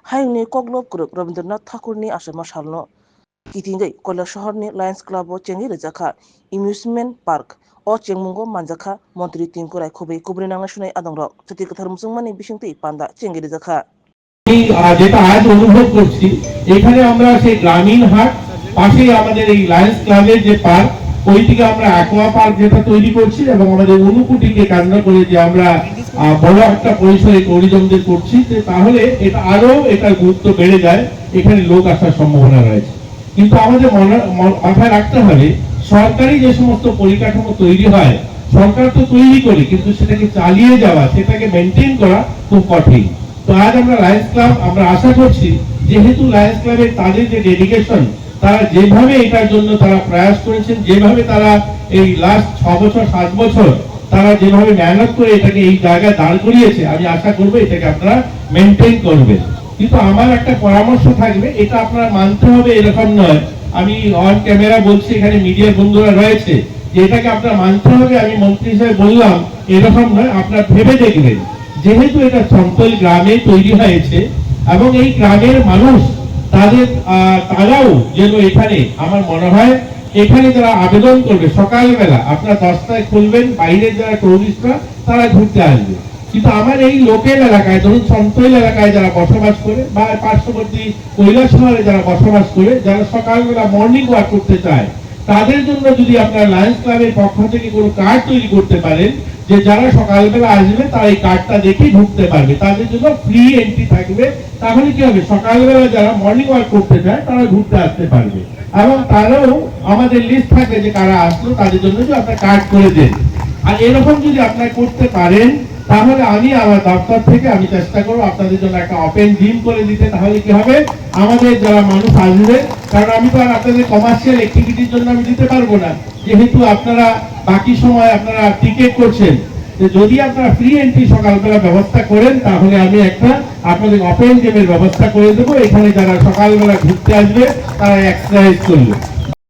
हायंनि कग्लब ग्रुप रवीन्द्रनाथ ठाकुरनि आश्रमा सालनो किथिंगै কৈলাসহরनि लायन्स क्लाबो चेंगि रेजाखा amusement park o chengmungo manjaka মন্ত্রী টিঙ্কুরাই খুবই কুবরি নাঙ্গা শুনাই আদংরক চুটি কথার মুসুংমানি বিসিংতি পান্দা চেঙ্গি রেজাখা যেটা আজ অনুভব করছি এখানে আমরা সেই গ্রামীণ হাট পাশেই আমাদের এই লায়ন্স ক্লাবের যে পার্ক ওইদিকে আমরা অ্যাকোয়া পার্ক যেটা তৈরি করছি এবং আমাদের অনুকুটিকে কেন্দ্র করে যে আমরা বড় একটা পরিসরে ট্যুরিজমদের করছি তাহলে এটা আরো এটার গুরুত্ব বেড়ে যায়, এখানে লোক আসার সম্ভাবনা রয়েছে। কিন্তু আমাদের মাথায় রাখতে হবে সরকারি যে সমস্ত পরিকাঠামো তৈরি হয় সরকার তো তৈরি করে, কিন্তু সেটাকে চালিয়ে যাওয়া, সেটাকে মেনটেন করা খুব কঠিন। তো আজ আমরা লায়ন্স ক্লাব আমরা আশা করছি যেহেতু লায়ন্স ক্লাবের তাদের যে ডেডিকেশন, তারা যেভাবে এটার জন্য তারা প্রয়াস করেছেন, যেভাবে তারা এই লাস্ট 6 বছর 7 বছর তারা যেভাবে মেহনত করে এটাকে এই জায়গায় দাঁড় করিয়েছে, আমি আশা করব এটাকে আপনারা মেনটেন করবেন। কিন্তু আমার একটা পরামর্শ থাকবে, এটা আপনারা মানতে হবে এরকম নয়, আমি অন ক্যামেরা বলছি, এখানে মিডিয়ার বন্ধুরা রয়েছে, যে এটাকে আপনারা মানতে হবে আমি মন্ত্রী হিসেবে বললাম এরকম নয়, আপনারা ভেবে দেখবেন যেহেতু এটা সন্তল গ্রামে তৈরি হয়েছে এবং এই গ্রামের মানুষ তারাও যেন এখানে, আমার মনে হয় এখানে যারা আবেদন করবে সকালবেলা আপনারা 10টায় খুলবেন, বাইরের যারা টুরিস্টরা তারা ঘুরতে আসবে, কিন্তু আমার এই লোকাল এলাকায় ধরুন সন্তল এলাকায় যারা বসবাস করে বা পার্শ্ববর্তী কৈলাসহরে যারা বসবাস করে, যারা সকালবেলা মর্নিং ওয়াক করতে চায়, তাদের জন্য যদি আপনারা লায়ন্স ক্লাবের পক্ষ থেকে কোনো কার্ড তৈরি করতে পারেন যে যারা সকালবেলা আসবে তারা এই কার্ডটা দেখে ঢুকতে পারবে, তাদের জন্য ফ্রি এন্ট্রি থাকবে, তাহলে কি হবে সকালবেলা যারা মর্নিং ওয়াক করতে চায় তারা ঘুরতে আসতে পারবে এবং তারাও আমাদের লিস্ট থাকে যে কারা আসলো, তাদের জন্য যদি আপনারা কার্ড করে দেন। আর এরকম যদি আপনারা করতে পারেন তাহলে আমি আমার দপ্তর থেকে আমি চেষ্টা করবো আপনাদের জন্য একটা ওপেন জিম করে দিতে, তাহলে কি হবে আমাদের যারা মানুষ আসবে, কারণ আমি তো আর আপনাদের কমার্শিয়াল অ্যাক্টিভিটির জন্য আমি দিতে পারবো না, যেহেতু আপনারা বাকি সময় আপনারা টিকেট করছেন, যদি আপনারা ফ্রি এন্ট্রি সকালবেলা ব্যবস্থা করেন তাহলে আমি একটা আপনাদের ওপেন জিমের ব্যবস্থা করে দেবো, এখানে যারা সকালবেলা ঘুরতে আসবে তারা এক্সারসাইজ করবে।